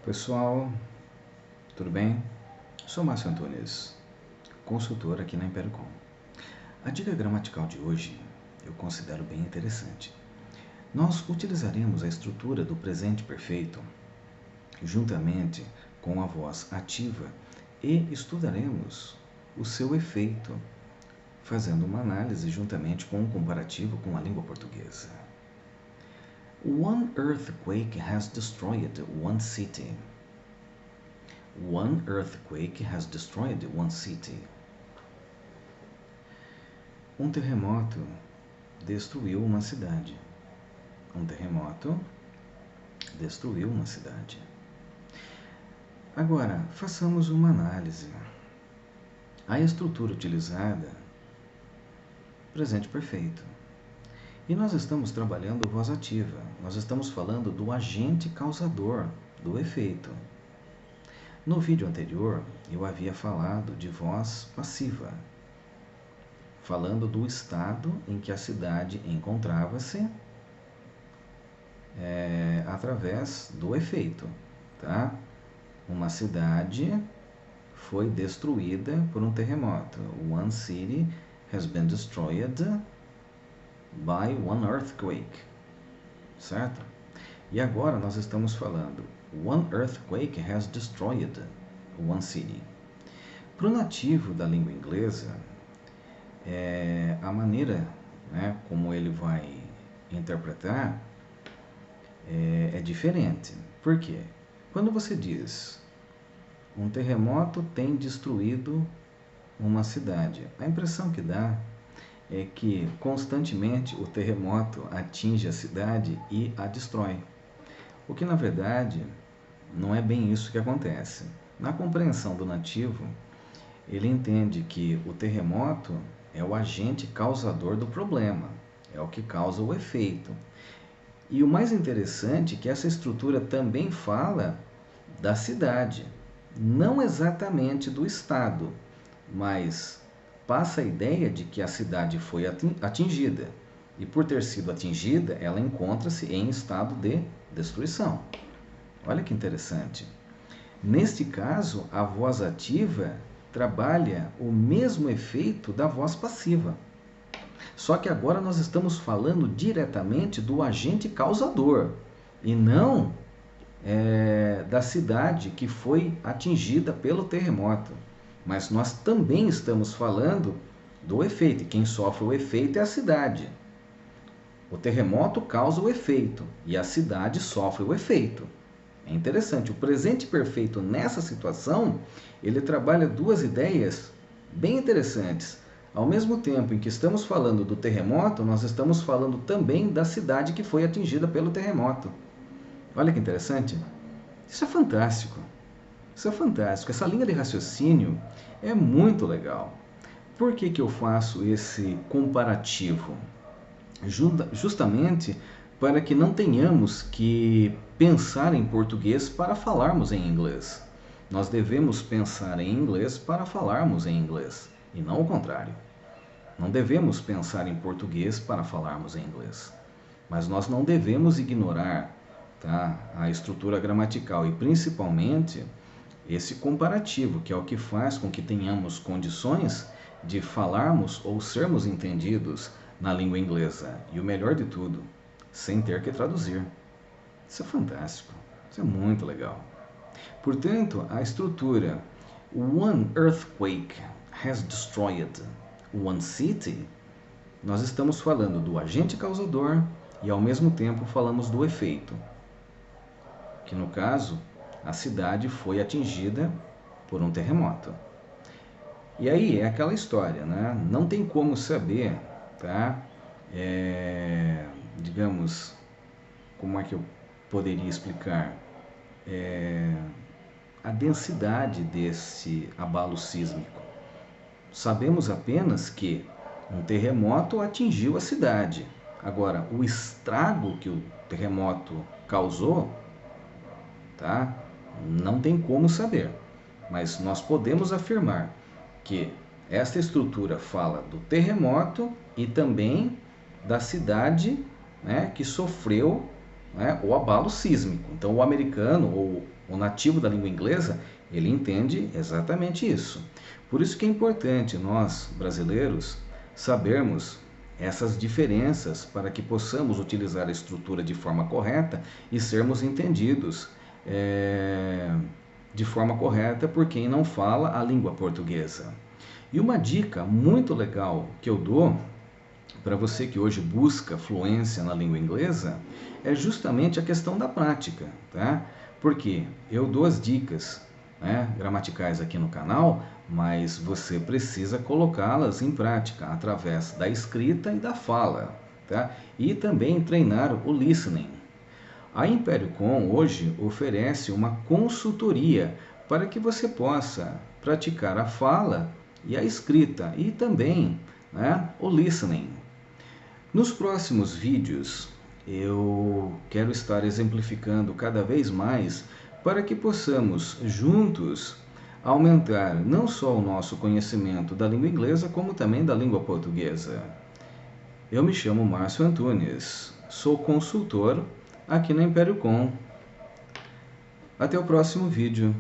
Pessoal, tudo bem? Sou Márcio Antunes, consultor aqui na Impericom. A dica gramatical de hoje eu considero bem interessante. Nós utilizaremos a estrutura do presente perfeito juntamente com a voz ativa e estudaremos o seu efeito, fazendo uma análise juntamente com um comparativo com a língua portuguesa. One earthquake has destroyed one city. One earthquake has destroyed one city. Um terremoto destruiu uma cidade. Um terremoto destruiu uma cidade. Agora, façamos uma análise. A estrutura utilizada, presente perfeito. E nós estamos trabalhando voz ativa. Nós estamos falando do agente causador do efeito. No vídeo anterior, eu havia falado de voz passiva, falando do estado em que a cidade encontrava-se através do efeito. Tá? Uma cidade foi destruída por um terremoto. One city has been destroyed by one earthquake. Certo? E agora nós estamos falando one earthquake has destroyed one city. Para o nativo da língua inglesa, a maneira como ele vai interpretar é diferente. Por quê? Quando você diz um terremoto tem destruído uma cidade, a impressão que dá é que constantemente o terremoto atinge a cidade e a destrói. O que na verdade não é bem isso que acontece. Na compreensão do nativo, ele entende que o terremoto é o agente causador do problema, é o que causa o efeito. E o mais interessante é que essa estrutura também fala da cidade, não exatamente do estado, mas passa a ideia de que a cidade foi atingida. E por ter sido atingida, ela encontra-se em estado de destruição. Olha que interessante. Neste caso, a voz ativa trabalha o mesmo efeito da voz passiva. Só que agora nós estamos falando diretamente do agente causador e não da cidade que foi atingida pelo terremoto. Mas nós também estamos falando do efeito, e quem sofre o efeito é a cidade. O terremoto causa o efeito e a cidade sofre o efeito. É interessante, o presente perfeito nessa situação, ele trabalha duas ideias bem interessantes. Ao mesmo tempo em que estamos falando do terremoto, nós estamos falando também da cidade que foi atingida pelo terremoto. Olha que interessante. Isso é fantástico. Isso é fantástico. Essa linha de raciocínio é muito legal. Por que que eu faço esse comparativo? Justamente para que não tenhamos que pensar em português para falarmos em inglês. Nós devemos pensar em inglês para falarmos em inglês, e não o contrário. Não devemos pensar em português para falarmos em inglês. Mas nós não devemos ignorar a estrutura gramatical e principalmente esse comparativo, que é o que faz com que tenhamos condições de falarmos ou sermos entendidos na língua inglesa. E o melhor de tudo, sem ter que traduzir. Isso é fantástico. Isso é muito legal. Portanto, a estrutura one earthquake has destroyed one city, nós estamos falando do agente causador e ao mesmo tempo falamos do efeito, que no caso a cidade foi atingida por um terremoto. E aí é aquela história, né? Não tem como saber, digamos, como é que eu poderia explicar a densidade desse abalo sísmico. Sabemos apenas que um terremoto atingiu a cidade. Agora, o estrago que o terremoto causou, não tem como saber. Mas nós podemos afirmar que esta estrutura fala do terremoto e também da cidade, que sofreu né, o abalo sísmico. Então, o americano ou o nativo da língua inglesa, ele entende exatamente isso. Por isso que é importante nós, brasileiros, sabermos essas diferenças para que possamos utilizar a estrutura de forma correta e sermos entendidos de forma correta por quem não fala a língua portuguesa. E uma dica muito legal que eu dou para você que hoje busca fluência na língua inglesa é justamente a questão da prática, tá? Porque eu dou as dicas, né, gramaticais aqui no canal, mas você precisa colocá-las em prática através da escrita e da fala, tá? E também treinar o listening. A Império Com hoje oferece uma consultoria para que você possa praticar a fala e a escrita e também, né, o listening. Nos próximos vídeos eu quero estar exemplificando cada vez mais para que possamos juntos aumentar não só o nosso conhecimento da língua inglesa, como também da língua portuguesa. Eu me chamo Márcio Antunes, sou consultor aqui na Império Com. Até o próximo vídeo.